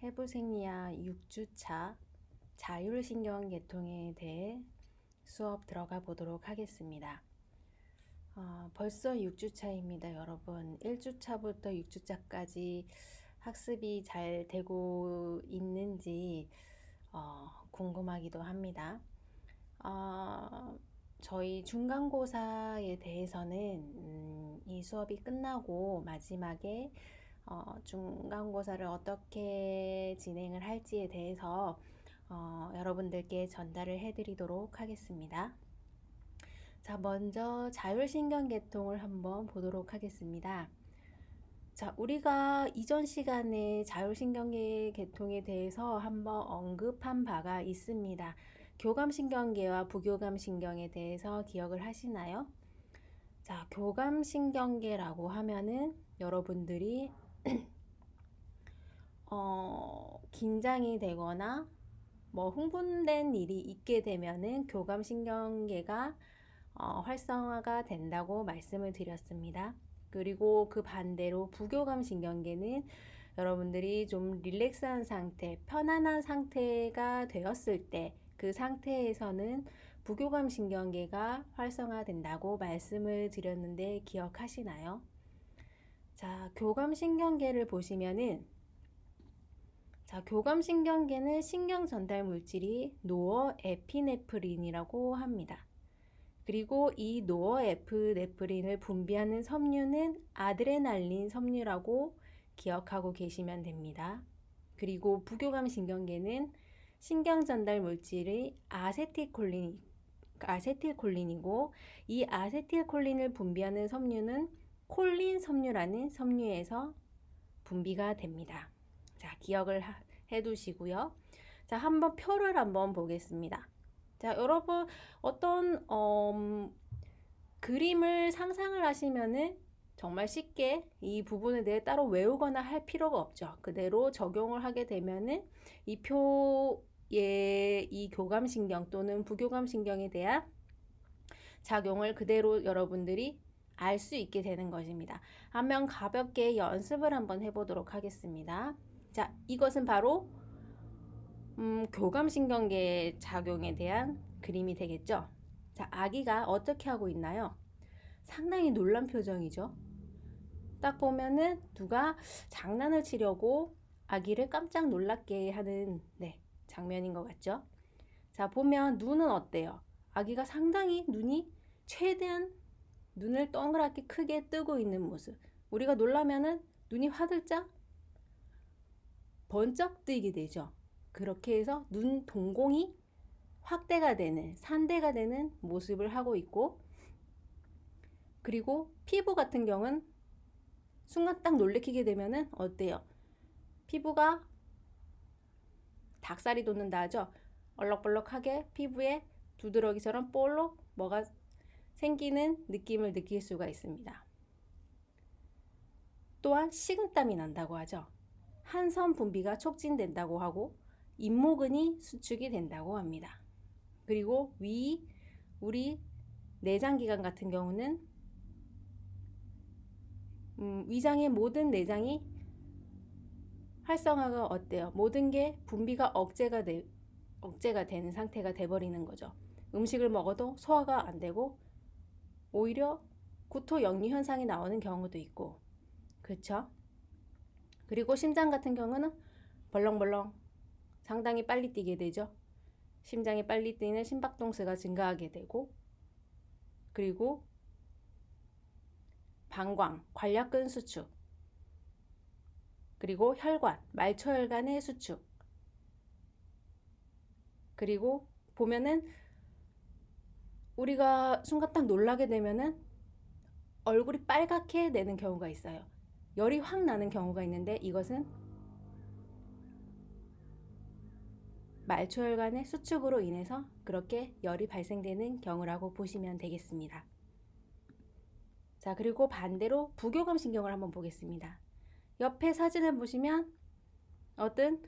해부생리학 6주차 자율신경계통에 대해 수업 들어가 보도록 하겠습니다. 벌써 6주차입니다, 여러분. 1주차부터 6주차까지 학습이 잘 되고 있는지 궁금하기도 합니다. 저희 중간고사에 대해서는 이 수업이 끝나고 마지막에 중간고사를 어떻게 진행을 할지에 대해서 여러분들께 전달을 해드리도록 하겠습니다. 자, 먼저 자율신경계통을 한번 보도록 하겠습니다. 자, 우리가 이전 시간에 자율신경계통에 대해서 한번 언급한 바가 있습니다. 교감신경계와 부교감신경에 대해서 기억을 하시나요? 자, 교감신경계라고 하면은 여러분들이 긴장이 되거나 흥분된 일이 있게 되면은 교감신경계가 활성화가 된다고 말씀을 드렸습니다. 그리고 그 반대로 부교감신경계는 여러분들이 좀 릴렉스한 상태, 편안한 상태가 되었을 때 그 상태에서는 부교감신경계가 활성화된다고 말씀을 드렸는데 기억하시나요? 자, 교감신경계를 보시면은 교감신경계는 신경전달 물질이 노어에피네프린이라고 합니다. 그리고 이 노어에피네프린을 분비하는 섬유는 아드레날린 섬유라고 기억하고 계시면 됩니다. 그리고 부교감신경계는 신경전달 물질이 아세틸콜린이고 이 아세틸콜린을 분비하는 섬유는 콜린 섬유라는 섬유에서 분비가 됩니다. 자, 기억을 해 두시고요. 자, 한번 표를 한번 보겠습니다. 자, 여러분 어떤 그림을 상상을 하시면은 정말 쉽게 이 부분에 대해 따로 외우거나 할 필요가 없죠. 그대로 적용을 하게 되면은 이 표의 이 교감신경 또는 부교감신경에 대한 작용을 그대로 여러분들이 알 수 있게 되는 것입니다. 한번 가볍게 연습을 한번 해보도록 하겠습니다. 자, 이것은 바로 교감신경계 작용에 대한 그림이 되겠죠. 자, 아기가 어떻게 하고 있나요? 상당히 놀란 표정이죠. 딱 보면은 누가 장난을 치려고 아기를 깜짝 놀랍게 하는 장면인 것 같죠. 자, 보면 눈은 어때요? 아기가 상당히 눈이 최대한 눈을 동그랗게 크게 뜨고 있는 모습. 우리가 놀라면은 눈이 화들짝 번쩍 뜨게 되죠. 그렇게 해서 눈 동공이 확대가 되는, 산대가 되는 모습을 하고 있고, 그리고 피부 같은 경우는 순간 딱 놀래키게 되면은 어때요? 피부가 닭살이 돋는다 하죠. 얼럭벌럭하게 피부에 두드러기처럼 볼록 뭐가 생기는 느낌을 느낄 수가 있습니다. 또한 식은땀이 난다고 하죠. 한선 분비가 촉진된다고 하고 잇모근이 수축이 된다고 합니다. 그리고 우리 내장기관 같은 경우는 위장의 모든 내장이 활성화가 어때요? 모든 게 분비가 억제가 되는 상태가 돼버리는 거죠. 음식을 먹어도 소화가 안 되고 오히려 구토 역류 현상이 나오는 경우도 있고, 그렇죠? 그리고 심장 같은 경우는 벌렁벌렁 상당히 빨리 뛰게 되죠. 심장이 빨리 뛰는 심박동수가 증가하게 되고, 그리고 방광, 관략근 수축, 그리고 혈관, 말초혈관의 수축, 그리고 보면은 우리가 순간 딱 놀라게 되면은 얼굴이 빨갛게 되는 경우가 있어요. 열이 확 나는 경우가 있는데 이것은 말초혈관의 수축으로 인해서 그렇게 열이 발생되는 경우라고 보시면 되겠습니다. 자, 그리고 반대로 부교감신경을 한번 보겠습니다. 옆에 사진을 보시면 어떤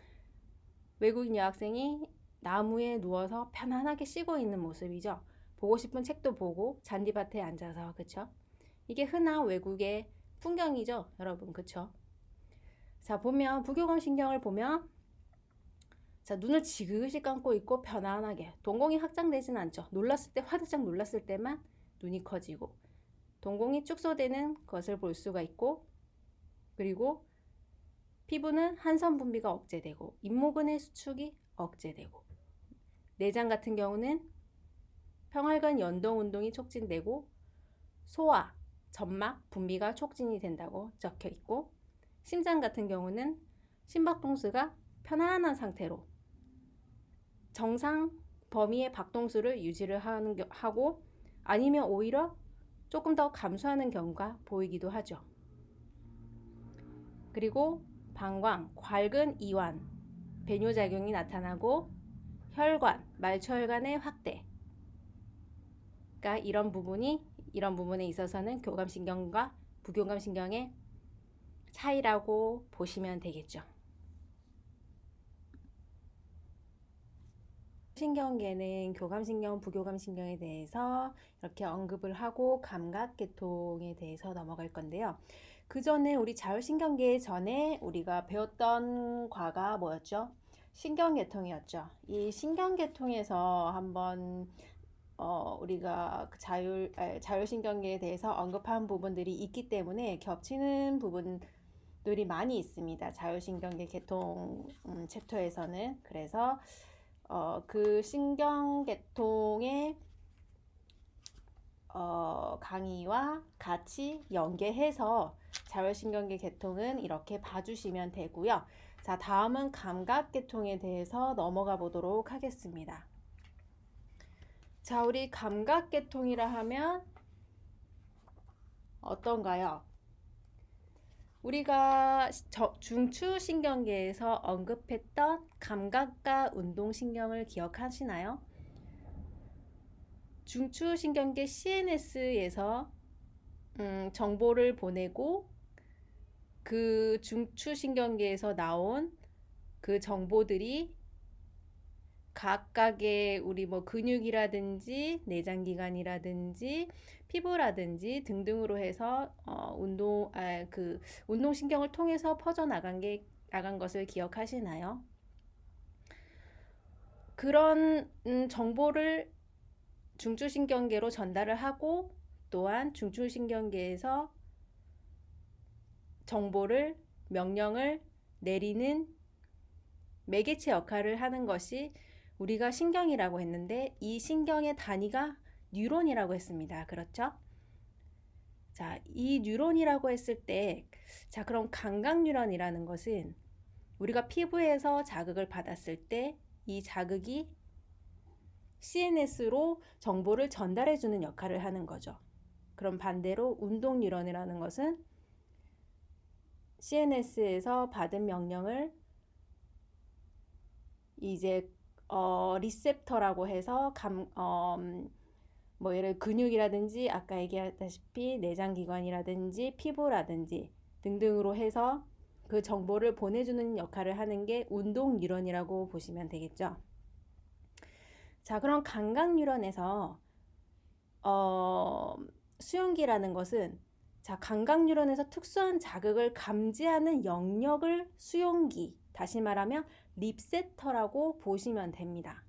외국인 여학생이 나무에 누워서 편안하게 쉬고 있는 모습이죠. 보고 싶은 책도 보고 잔디밭에 앉아서, 그쵸? 이게 흔한 외국의 풍경이죠, 여러분, 그쵸? 자, 보면 부교감신경을 보면 자, 눈을 지그시 감고 있고 편안하게. 동공이 확장되지는 않죠. 놀랐을 때, 화들짝 놀랐을 때만 눈이 커지고 동공이 축소되는 것을 볼 수가 있고, 그리고 피부는 한선 분비가 억제되고 잇모근의 수축이 억제되고, 내장 같은 경우는 평활관 연동 운동이 촉진되고 소화, 점막, 분비가 촉진이 된다고 적혀 있고, 심장 같은 경우는 심박동수가 편안한 상태로 정상 범위의 박동수를 유지를 하고, 아니면 오히려 조금 더 감소하는 경우가 보이기도 하죠. 그리고 방광, 괄근 이완, 배뇨작용이 나타나고 혈관, 말초혈관의 확대. 그러니까 이런 부분에 있어서는 교감신경과 부교감신경의 차이라고 보시면 되겠죠. 신경계는 교감신경, 부교감신경에 대해서 이렇게 언급을 하고 감각계통에 대해서 넘어갈 건데요. 그 전에 우리 자율신경계 전에 우리가 배웠던 과가 뭐였죠? 신경계통이었죠. 이 신경계통에서 한번 우리가 자율신경계에 대해서 언급한 부분들이 있기 때문에 겹치는 부분들이 많이 있습니다. 자율신경계 계통 챕터에서는. 그래서 그 신경계통의 강의와 같이 연계해서 자율신경계 계통은 이렇게 봐주시면 되고요. 자, 다음은 감각계통에 대해서 넘어가 보도록 하겠습니다. 자, 우리 감각계통이라 하면 어떤가요? 우리가 중추신경계에서 언급했던 감각과 운동신경을 기억하시나요? 중추신경계 CNS에서 정보를 보내고 그 중추신경계에서 나온 그 정보들이 각각의 우리 뭐 근육이라든지 내장기관이라든지 피부라든지 등등으로 해서 운동신경을 통해서 퍼져나간 것을 기억하시나요? 그런 정보를 중추신경계로 전달을 하고, 또한 중추신경계에서 정보를 명령을 내리는 매개체 역할을 하는 것이 우리가 신경이라고 했는데, 이 신경의 단위가 뉴런이라고 했습니다. 그렇죠? 자, 이 뉴런이라고 했을 때, 자, 그럼 감각뉴런이라는 것은 우리가 피부에서 자극을 받았을 때 이 자극이 CNS로 정보를 전달해주는 역할을 하는 거죠. 그럼 반대로 운동뉴런이라는 것은 CNS에서 받은 명령을 이제 리셉터라고 해서 예를 근육이라든지 아까 얘기했다시피 내장기관이라든지 피부라든지 등등으로 해서 그 정보를 보내주는 역할을 하는 게 운동뉴런이라고 보시면 되겠죠. 자, 그럼 감각뉴런에서 수용기라는 것은, 자, 감각뉴런에서 특수한 자극을 감지하는 영역을 수용기, 다시 말하면 리셉터라고 보시면 됩니다.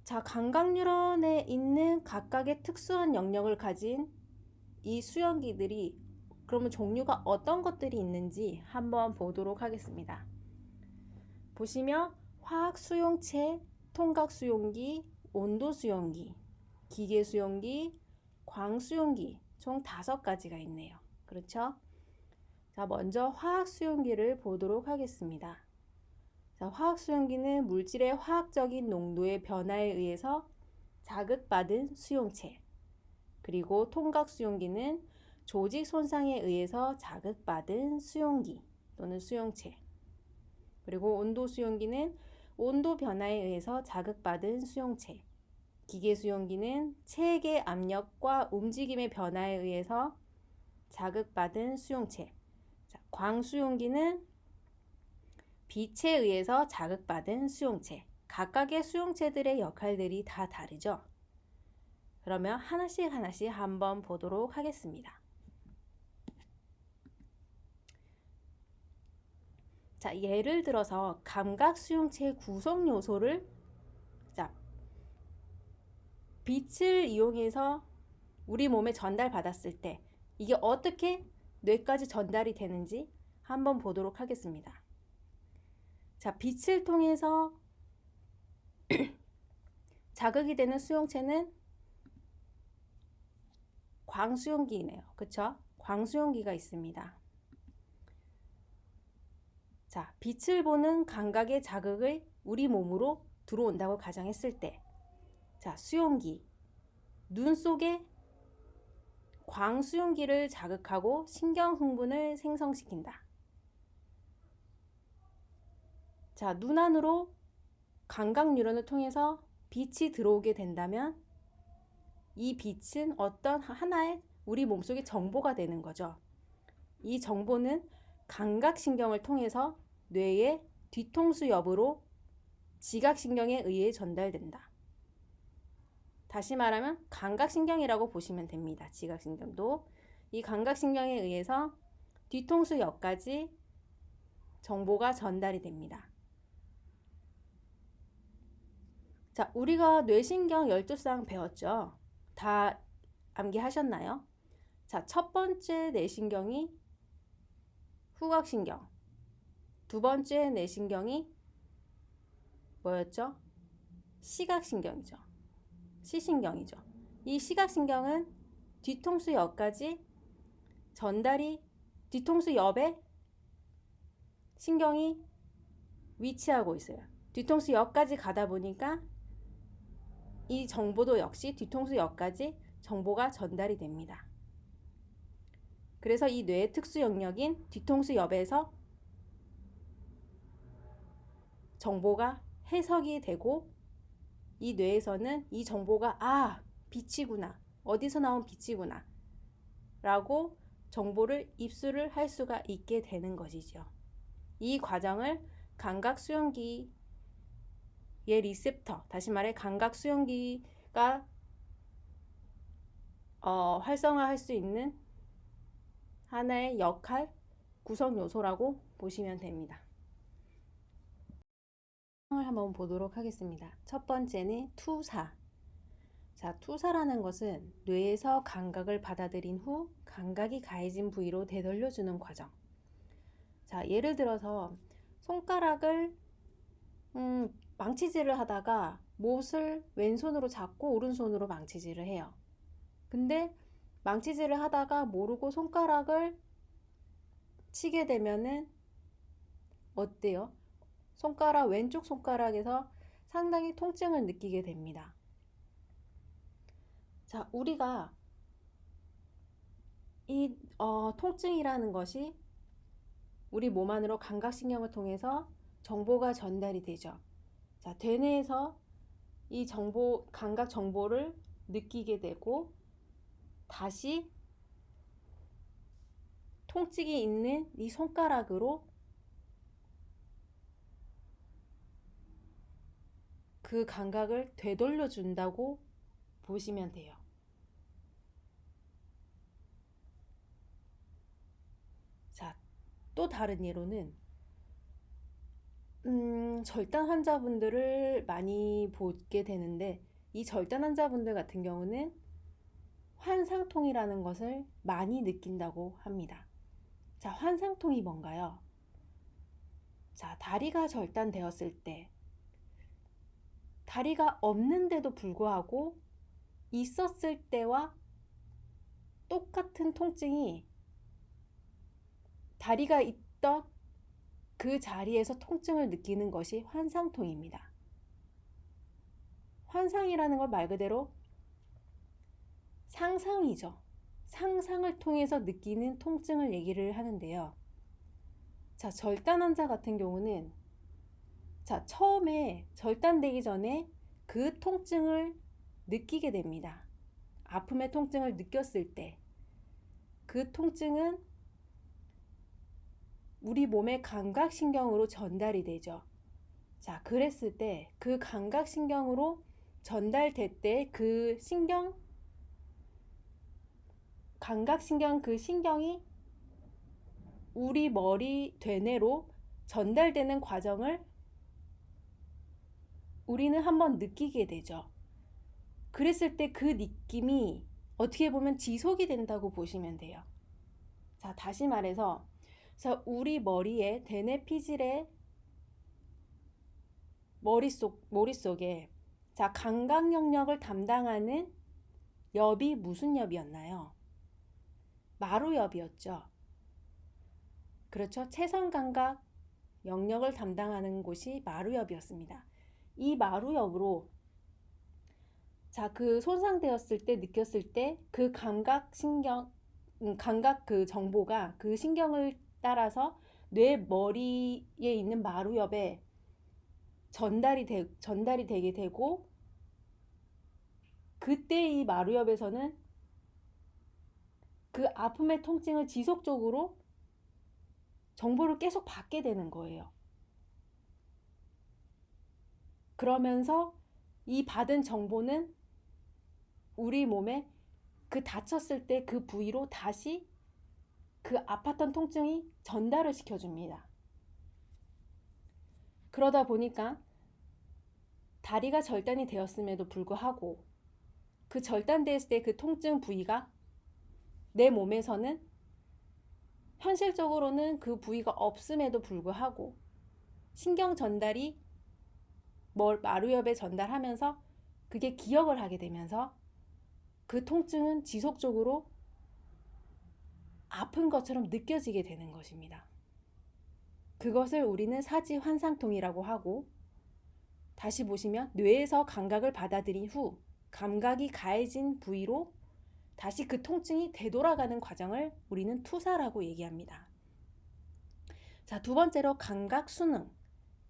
자, 감각뉴런에 있는 각각의 특수한 영역을 가진 이 수용기들이 그러면 종류가 어떤 것들이 있는지 한번 보도록 하겠습니다. 보시면 화학수용체, 통각수용기, 온도수용기, 기계수용기, 광수용기 총 5가지가 있네요. 그렇죠? 자, 먼저 화학수용기를 보도록 하겠습니다. 자, 화학수용기는 물질의 화학적인 농도의 변화에 의해서 자극받은 수용체, 그리고 통각수용기는 조직 손상에 의해서 자극받은 수용기 또는 수용체, 그리고 온도수용기는 온도 변화에 의해서 자극받은 수용체, 기계수용기는 체액의 압력과 움직임의 변화에 의해서 자극받은 수용체, 자, 광수용기는 빛에 의해서 자극받은 수용체. 각각의 수용체들의 역할들이 다 다르죠. 그러면 하나씩 한번 보도록 하겠습니다. 자, 예를 들어서 감각 수용체의 구성 요소를 자, 빛을 이용해서 우리 몸에 전달받았을 때 이게 어떻게 뇌까지 전달이 되는지 한번 보도록 하겠습니다. 자, 빛을 통해서 자극이 되는 수용체는 광수용기네요. 그쵸? 광수용기가 있습니다. 자, 빛을 보는 감각의 자극을 우리 몸으로 들어온다고 가정했을 때, 자, 수용기, 눈 속에 광수용기를 자극하고 신경 흥분을 생성시킨다. 자, 눈 안으로 감각 뉴런을 통해서 빛이 들어오게 된다면 이 빛은 어떤 하나의 우리 몸속의 정보가 되는 거죠. 이 정보는 감각신경을 통해서 뇌의 뒤통수 옆으로 지각신경에 의해 전달된다. 다시 말하면 감각신경이라고 보시면 됩니다. 지각신경도 이 감각신경에 의해서 뒤통수 옆까지 정보가 전달이 됩니다. 자, 우리가 뇌신경 12쌍 배웠죠? 다 암기하셨나요? 자, 첫 번째 뇌신경이 후각신경, 두 번째 뇌신경이 뭐였죠? 시각신경이죠. 시신경이죠. 이 시각신경은 뒤통수 옆까지 전달이, 뒤통수 옆에 신경이 위치하고 있어요. 뒤통수 옆까지 가다 보니까 이 정보도 역시 뒤통수 옆까지 정보가 전달이 됩니다. 그래서 이 뇌의 특수 영역인 뒤통수 옆에서 정보가 해석이 되고 이 뇌에서는 이 정보가 빛이구나, 어디서 나온 빛이구나 라고 정보를 입수를 할 수가 있게 되는 것이죠. 이 과정을 감각 수용기의 리셉터, 다시 말해 감각 수용기가 활성화할 수 있는 하나의 역할, 구성 요소라고 보시면 됩니다. 한번 보도록 하겠습니다. 첫 번째는 투사. 자, 투사라는 것은 뇌에서 감각을 받아들인 후 감각이 가해진 부위로 되돌려주는 과정. 자, 예를 들어서 손가락을 망치질을 하다가 못을 왼손으로 잡고 오른손으로 망치질을 해요. 근데 망치질을 하다가 모르고 손가락을 치게 되면은 어때요? 왼쪽 손가락에서 상당히 통증을 느끼게 됩니다. 자, 우리가 이 통증이라는 것이 우리 몸 안으로 감각신경을 통해서 정보가 전달이 되죠. 자, 대뇌에서 이 감각 정보를 느끼게 되고 다시 통증이 있는 이 손가락으로 그 감각을 되돌려 준다고 보시면 돼요. 자, 또 다른 예로는 절단 환자분들을 많이 보게 되는데 이 절단 환자분들 같은 경우는 환상통이라는 것을 많이 느낀다고 합니다. 자, 환상통이 뭔가요? 자, 다리가 절단되었을 때 다리가 없는데도 불구하고 있었을 때와 똑같은 통증이 다리가 있던 그 자리에서 통증을 느끼는 것이 환상통입니다. 환상이라는 걸 말 그대로 상상이죠. 상상을 통해서 느끼는 통증을 얘기를 하는데요. 자, 절단 환자 같은 경우는 자, 처음에 절단되기 전에 그 통증을 느끼게 됩니다. 아픔의 통증을 느꼈을 때 그 통증은 우리 몸의 감각신경으로 전달이 되죠. 자, 그랬을 때 그 감각신경으로 전달될 때 그 감각신경 그 신경이 우리 머리 되뇌로 전달되는 과정을 우리는 한번 느끼게 되죠. 그랬을 때 그 느낌이 어떻게 보면 지속이 된다고 보시면 돼요. 자, 다시 말해서 우리 머리에 대뇌 피질의 머릿속에 자, 감각 영역을 담당하는 엽이 무슨 엽이었나요? 마루엽이었죠. 그렇죠. 체성 감각 영역을 담당하는 곳이 마루엽이었습니다. 이 마루엽으로 자, 그 손상되었을 때 느꼈을 때 그 감각 그 정보가 그 신경을 따라서 뇌 머리에 있는 마루엽에 전달이 되게 되고, 그때 이 마루엽에서는 그 아픔의 통증을 지속적으로 정보를 계속 받게 되는 거예요. 그러면서 이 받은 정보는 우리 몸에 그 다쳤을 때 그 부위로 다시 그 아팠던 통증이 전달을 시켜줍니다. 그러다 보니까 다리가 절단이 되었음에도 불구하고 그 절단됐을 때 그 통증 부위가 내 몸에서는 현실적으로는 그 부위가 없음에도 불구하고 신경 전달이 마루엽에 전달하면서 그게 기억을 하게 되면서 그 통증은 지속적으로 아픈 것처럼 느껴지게 되는 것입니다. 그것을 우리는 사지 환상통이라고 하고, 다시 보시면 뇌에서 감각을 받아들인 후 감각이 가해진 부위로 다시 그 통증이 되돌아가는 과정을 우리는 투사라고 얘기합니다. 자, 두 번째로 감각 순응.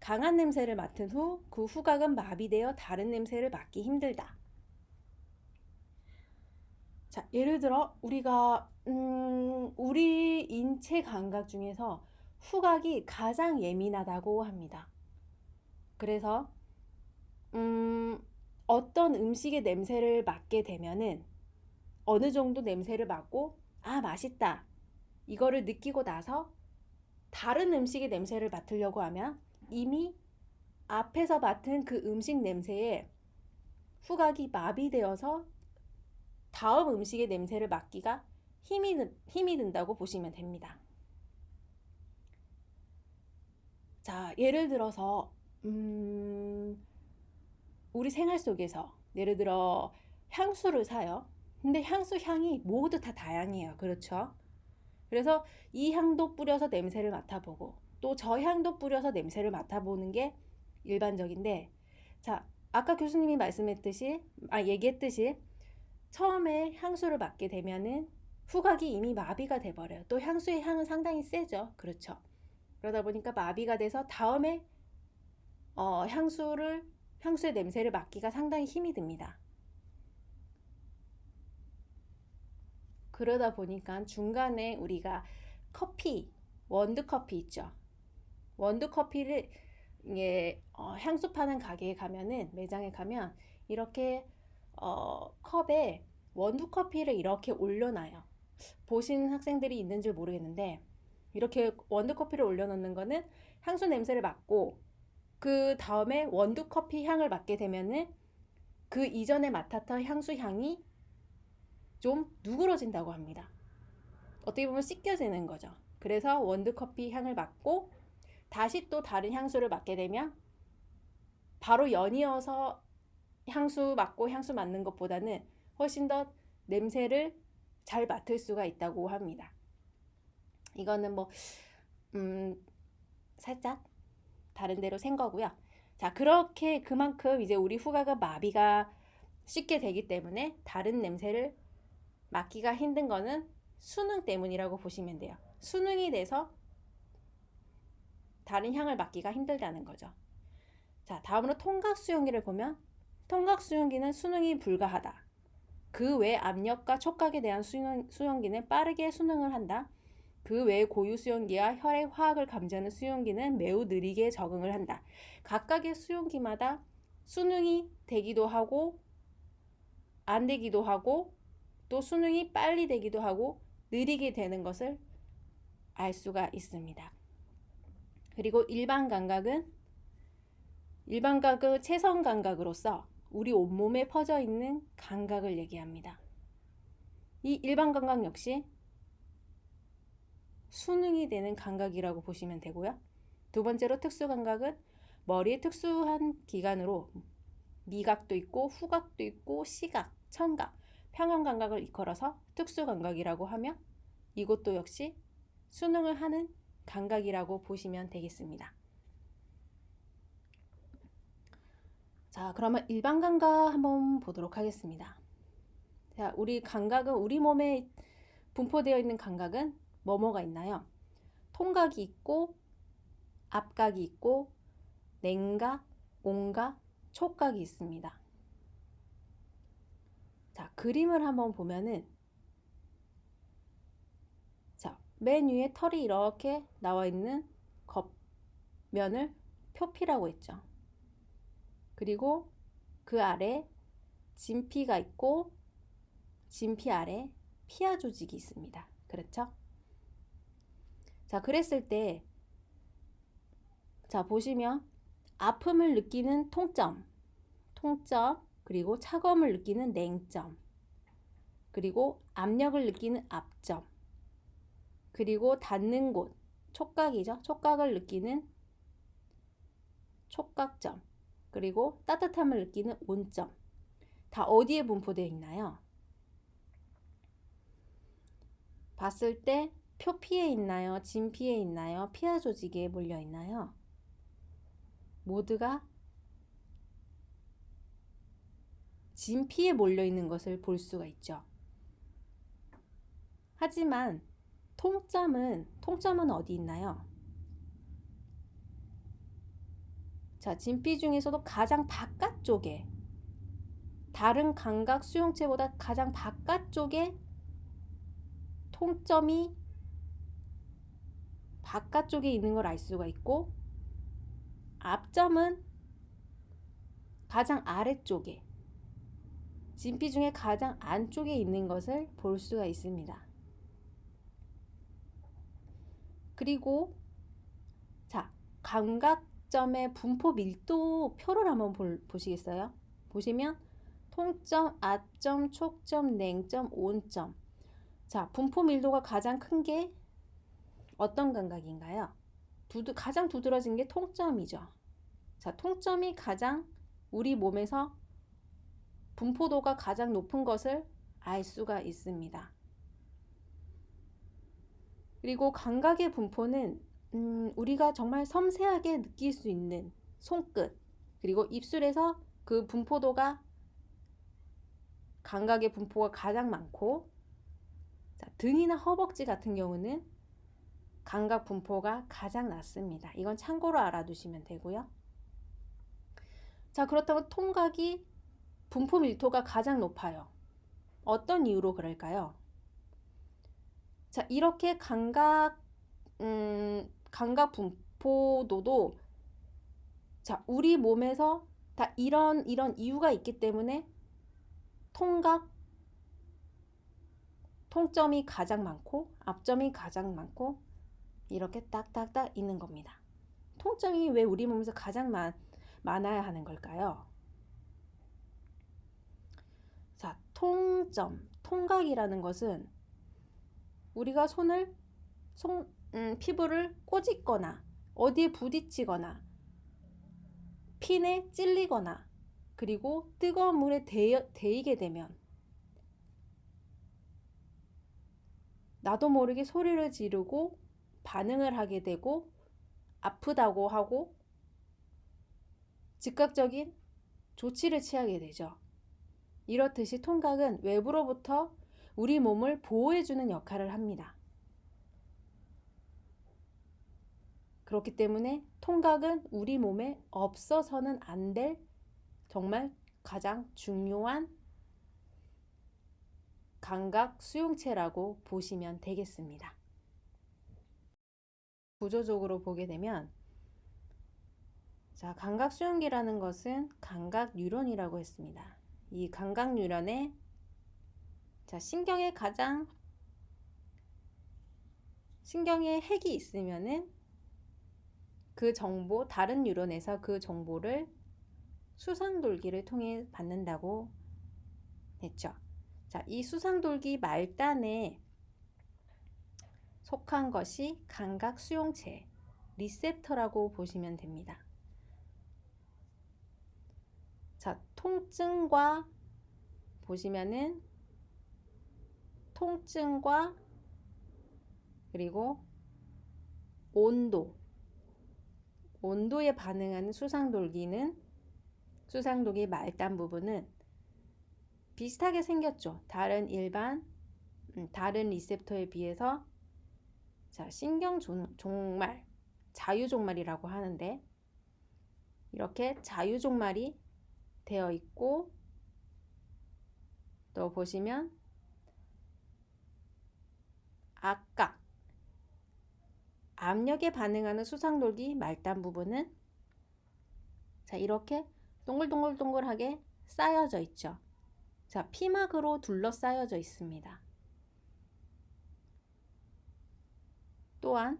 강한 냄새를 맡은 후 그 후각은 마비되어 다른 냄새를 맡기 힘들다. 자, 예를 들어 우리가 우리 인체 감각 중에서 후각이 가장 예민하다고 합니다. 그래서 어떤 음식의 냄새를 맡게 되면은 어느 정도 냄새를 맡고 아, 맛있다 이거를 느끼고 나서 다른 음식의 냄새를 맡으려고 하면 이미 앞에서 맡은 그 음식 냄새에 후각이 마비되어서 다음 음식의 냄새를 맡기가 힘이 든다고 보시면 됩니다. 자, 예를 들어서 우리 생활 속에서 예를 들어 향수를 사요. 근데 향수 향이 모두 다 다양해요. 그렇죠? 그래서 이 향도 뿌려서 냄새를 맡아보고 또 저 향도 뿌려서 냄새를 맡아보는 게 일반적인데, 자, 아까 교수님이 얘기했듯이 처음에 향수를 맡게 되면은 후각이 이미 마비가 돼버려요. 또 향수의 향은 상당히 세죠. 그렇죠? 그러다 보니까 마비가 돼서 다음에 향수의 냄새를 맡기가 상당히 힘이 듭니다. 그러다 보니까 중간에 우리가 원두 커피 있죠. 원두 커피를 향수 파는 가게에 가면은, 매장에 가면 이렇게 컵에 원두 커피를 이렇게 올려놔요. 보신 학생들이 있는 줄 모르겠는데, 이렇게 원두 커피를 올려놓는 거는 향수 냄새를 맡고 그 다음에 원두 커피 향을 맡게 되면은 그 이전에 맡았던 향수 향이 좀 누그러진다고 합니다. 어떻게 보면 씻겨지는 거죠. 그래서 원두 커피 향을 맡고 다시 또 다른 향수를 맡게 되면 바로 연이어서 향수 맡고 향수 맡는 것보다는 훨씬 더 냄새를 잘 맡을 수가 있다고 합니다. 이거는 살짝 다른 데로 센 거고요. 자, 그렇게 그만큼 이제 우리 후각은 마비가 쉽게 되기 때문에 다른 냄새를 맡기가 힘든 거는 수능 때문이라고 보시면 돼요. 수능이 돼서 다른 향을 맡기가 힘들다는 거죠. 자, 다음으로 통각수용기를 보면, 통각수용기는 수능이 불가하다. 그 외 압력과 촉각에 대한 수용기는 빠르게 수능을 한다. 그 외 고유 수용기와 혈액 화학을 감지하는 수용기는 매우 느리게 적응을 한다. 각각의 수용기마다 수능이 되기도 하고 안 되기도 하고 또 수능이 빨리 되기도 하고 느리게 되는 것을 알 수가 있습니다. 그리고 일반 감각은 일반 감각은 체성 감각으로서 우리 온몸에 퍼져 있는 감각을 얘기합니다. 이 일반 감각 역시 수능이 되는 감각이라고 보시면 되고요. 두 번째로 특수 감각은 머리의 특수한 기관으로 미각도 있고 후각도 있고 시각, 청각, 평형 감각을 이끌어서 특수 감각이라고 하며 이것도 역시 수능을 하는 감각이라고 보시면 되겠습니다. 자, 그러면 일반 감각 한번 보도록 하겠습니다. 자, 우리 감각은 우리 몸에 분포되어 있는 감각은 뭐뭐가 있나요? 통각이 있고 앞각이 있고 냉각, 온각, 촉각이 있습니다. 자, 그림을 한번 보면은 자, 맨 위에 털이 이렇게 나와 있는 겉면을 표피라고 했죠. 그리고 그 아래 진피가 있고 진피 아래 피하 조직이 있습니다. 그렇죠? 자, 그랬을 때 자, 보시면 아픔을 느끼는 통점, 그리고 차가움을 느끼는 냉점, 그리고 압력을 느끼는 압점, 그리고 닿는 곳, 촉각이죠. 촉각을 느끼는 촉각점, 그리고 따뜻함을 느끼는 온점. 다 어디에 분포되어 있나요? 봤을 때 표피에 있나요? 진피에 있나요? 피하 조직에 몰려 있나요? 모두가 진피에 몰려 있는 것을 볼 수가 있죠. 하지만 통점은 어디 있나요? 자, 진피 중에서도 가장 바깥쪽에 다른 감각 수용체보다 가장 바깥쪽에 통점이 바깥쪽에 있는 걸 알 수가 있고 앞점은 가장 아래쪽에 진피 중에 가장 안쪽에 있는 것을 볼 수가 있습니다. 그리고 자, 감각점의 분포 밀도 표를 한번 보시겠어요? 보시면 통점, 앞점, 촉점, 냉점, 온점. 자, 분포 밀도가 가장 큰 게 어떤 감각인가요? 가장 두드러진 게 통점이죠. 자, 통점이 가장 우리 몸에서 분포도가 가장 높은 것을 알 수가 있습니다. 그리고 감각의 분포는 우리가 정말 섬세하게 느낄 수 있는 손끝, 그리고 입술에서 그 분포도가 감각의 분포가 가장 많고, 자, 등이나 허벅지 같은 경우는 감각 분포가 가장 낮습니다. 이건 참고로 알아두시면 되고요. 자, 그렇다면 통각이 분포 밀도가 가장 높아요. 어떤 이유로 그럴까요? 자, 이렇게 감각 분포도도 자, 우리 몸에서 다 이런 이유가 있기 때문에 통점이 가장 많고 앞점이 가장 많고 이렇게 딱딱딱 있는 겁니다. 통점이 왜 우리 몸에서 가장 많아야 하는 걸까요? 자, 통각이라는 것은 우리가 피부를 꼬집거나 어디에 부딪히거나 핀에 찔리거나 그리고 뜨거운 물에 데이게 되면 나도 모르게 소리를 지르고 반응을 하게 되고 아프다고 하고 즉각적인 조치를 취하게 되죠. 이렇듯이 통각은 외부로부터 우리 몸을 보호해주는 역할을 합니다. 그렇기 때문에 통각은 우리 몸에 없어서는 안 될 정말 가장 중요한 감각 수용체라고 보시면 되겠습니다. 구조적으로 보게 되면 자, 감각 수용기라는 것은 감각 뉴런이라고 했습니다. 이 감각 뉴런에 자, 신경의 핵이 있으면은 그 정보, 다른 뉴런에서 그 정보를 수상돌기를 통해 받는다고 했죠. 자, 이 수상돌기 말단에 속한 것이 감각 수용체, 리셉터라고 보시면 됩니다. 자, 통증과 보시면은 통증과 그리고 온도에 반응하는 수상돌기 말단 부분은 비슷하게 생겼죠. 다른 리셉터에 비해서 자, 신경 종말, 자유종말이라고 하는데 이렇게 자유종말이 되어 있고 또 보시면 압력에 반응하는 수상돌기 말단 부분은 자, 이렇게 동글동글동글하게 쌓여져 있죠. 자, 피막으로 둘러싸여져 있습니다. 또한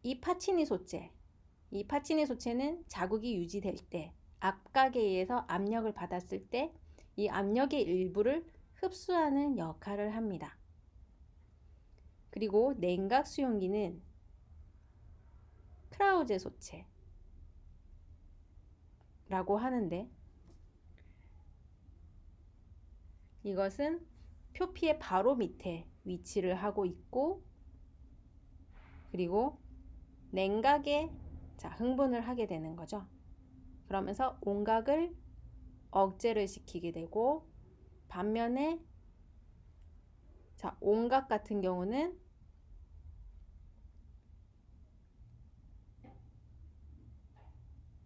이 파치니 소체는 자극이 유지될 때 압각에 의해서 압력을 받았을 때 이 압력의 일부를 흡수하는 역할을 합니다. 그리고 냉각 수용기는 크라우제 소체라고 하는데 이것은 표피의 바로 밑에 위치를 하고 있고 그리고 냉각에 흥분을 하게 되는 거죠. 그러면서 온각을 억제를 시키게 되고 반면에 온각 같은 경우는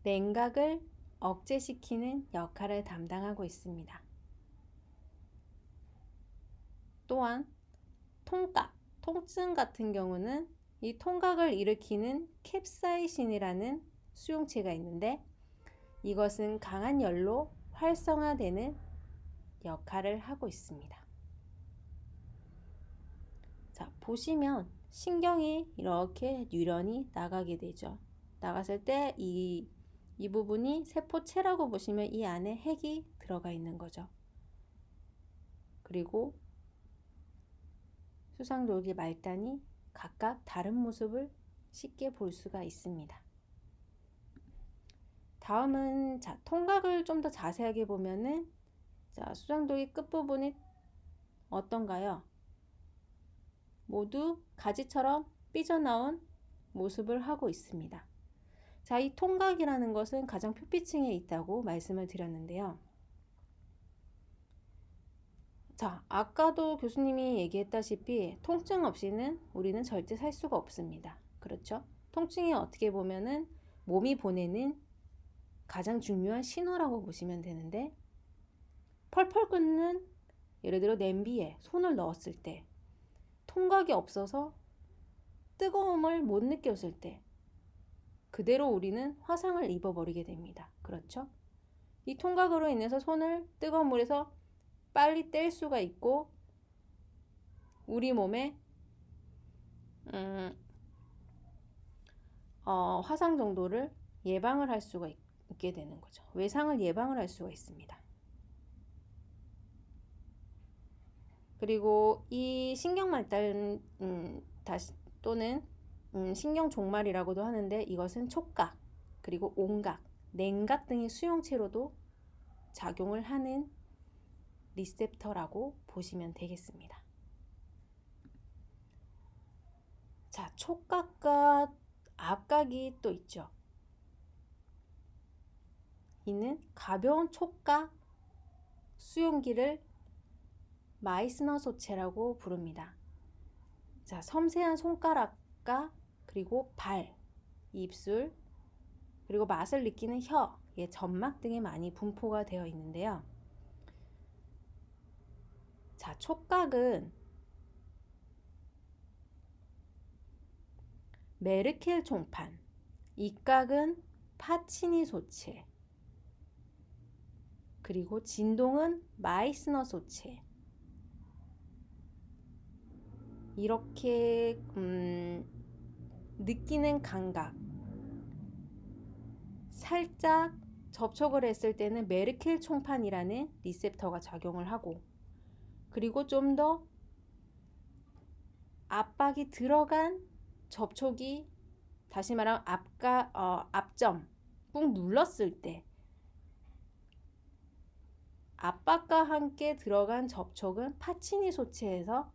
냉각을 억제시키는 역할을 담당하고 있습니다. 또한 통증 같은 경우는 이 통각을 일으키는 캡사이신이라는 수용체가 있는데 이것은 강한 열로 활성화되는 역할을 하고 있습니다. 자, 보시면 신경이 이렇게 뉴런이 나가게 되죠. 나갔을 때 이 부분이 세포체라고 보시면 이 안에 핵이 들어가 있는 거죠. 그리고 수상돌기 말단이 각각 다른 모습을 쉽게 볼 수가 있습니다. 다음은 통각을 좀 더 자세하게 보면은 수상돌기 끝부분이 어떤가요? 모두 가지처럼 삐져나온 모습을 하고 있습니다. 자, 이 통각이라는 것은 가장 표피층에 있다고 말씀을 드렸는데요. 자, 아까도 교수님이 얘기했다시피 통증 없이는 우리는 절대 살 수가 없습니다. 그렇죠? 통증이 어떻게 보면은 몸이 보내는 가장 중요한 신호라고 보시면 되는데 펄펄 끓는 예를 들어 냄비에 손을 넣었을 때 통각이 없어서 뜨거움을 못 느꼈을 때 그대로 우리는 화상을 입어버리게 됩니다. 그렇죠? 이 통각으로 인해서 손을 뜨거운 물에서 빨리 뗄 수가 있고 우리 몸에 화상 정도를 예방을 할 수가 있게 되는 거죠. 외상을 예방을 할 수가 있습니다. 그리고 이 신경말단 또는 신경종말이라고도 하는데 이것은 촉각, 그리고 온각, 냉각 등의 수용체로도 작용을 하는 리셉터라고 보시면 되겠습니다. 자, 촉각과 압각이 또 있죠. 이는 가벼운 촉각 수용기를 마이스너 소체라고 부릅니다. 자, 섬세한 손가락과 그리고 발, 입술, 그리고 맛을 느끼는 혀의 점막 등에 많이 분포가 되어 있는데요. 자, 촉각은 메르켈 종판, 입각은 파치니 소체, 그리고 진동은 마이스너 소체, 이렇게 느끼는 감각, 살짝 접촉을 했을 때는 메르켈 총판이라는 리셉터가 작용을 하고, 그리고 좀 더 압박이 들어간 접촉이, 다시 말하면 앞점 꾹 눌렀을 때 압박과 함께 들어간 접촉은 파치니 소체에서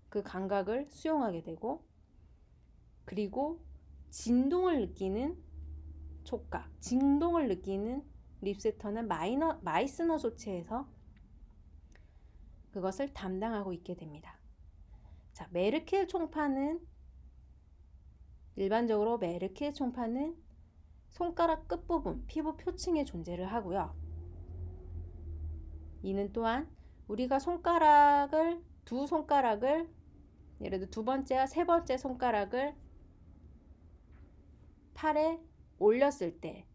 그 감각을 수용하게 되고, 그리고 진동을 느끼는 촉각, 진동을 느끼는 리셉터는 마이스너 소체에서 그것을 담당하고 있게 됩니다. 자, 일반적으로 메르켈 총판은 손가락 끝부분, 피부 표층에 존재를 하고요. 이는 또한 우리가 두 손가락을, 예를 들어 두 번째와 세 번째 손가락을 팔에 올렸을 때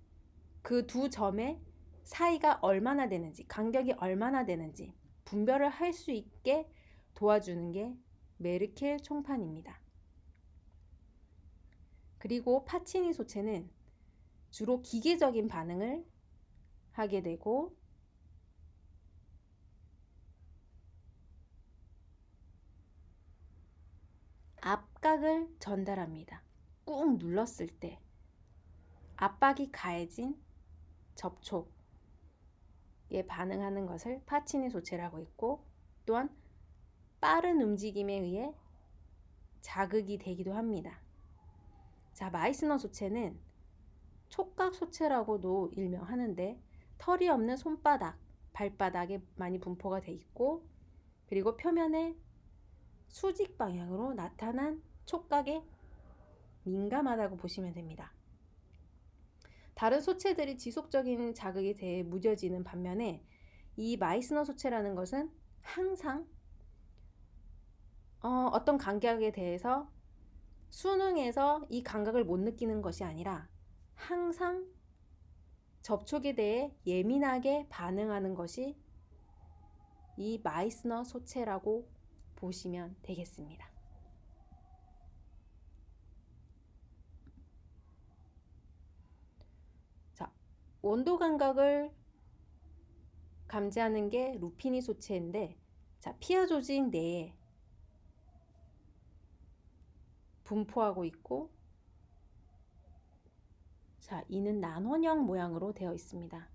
그 두 점의 사이가 얼마나 되는지, 간격이 얼마나 되는지 분별을 할 수 있게 도와주는 게 메르켈 총판입니다. 그리고 파치니 소체는 주로 기계적인 반응을 하게 되고, 압각을 전달합니다. 꾹 눌렀을 때 압박이 가해진 접촉에 반응하는 것을 파치니 소체라고 했고, 또한 빠른 움직임에 의해 자극이 되기도 합니다. 자, 마이스너 소체는 촉각 소체라고도 일명하는데, 털이 없는 손바닥, 발바닥에 많이 분포가 돼 있고, 그리고 표면에 수직 방향으로 나타난 촉각에 민감하다고 보시면 됩니다. 다른 소체들이 지속적인 자극에 대해 무뎌지는 반면에 이 마이스너 소체라는 것은 항상 어떤 감각에 대해서 수능에서 이 감각을 못 느끼는 것이 아니라 항상 접촉에 대해 예민하게 반응하는 것이 이 마이스너 소체라고 보시면 되겠습니다. 자, 온도 감각을 감지하는 게 루피니 소체인데, 자, 피하 조직 내에 분포하고 있고, 자, 이는 난원형 모양으로 되어 있습니다.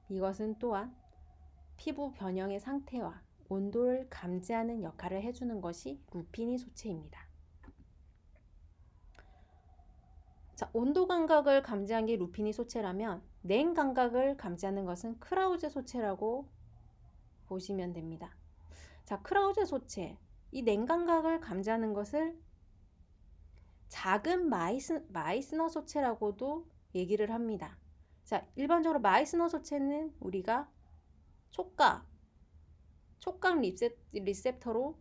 이것은 또한 피부 변형의 상태와 온도를 감지하는 역할을 해주는 것이 루피니 소체입니다. 자, 온도 감각을 감지한 게 루피니 소체라면 냉 감각을 감지하는 것은 크라우제 소체라고 보시면 됩니다. 자, 크라우제 소체, 이 냉 감각을 감지하는 것을 작은 마이스너 소체라고도 얘기를 합니다. 자, 일반적으로 마이스너 소체는 우리가 촉각 리셉터로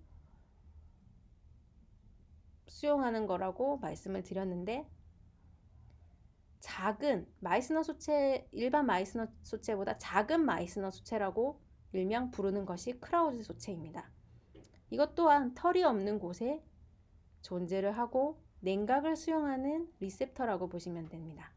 수용하는 거라고 말씀을 드렸는데, 일반 마이스너 소체보다 작은 마이스너 소체라고 일명 부르는 것이 크라우제 소체입니다. 이것 또한 털이 없는 곳에 존재를 하고 냉각을 수용하는 리셉터라고 보시면 됩니다.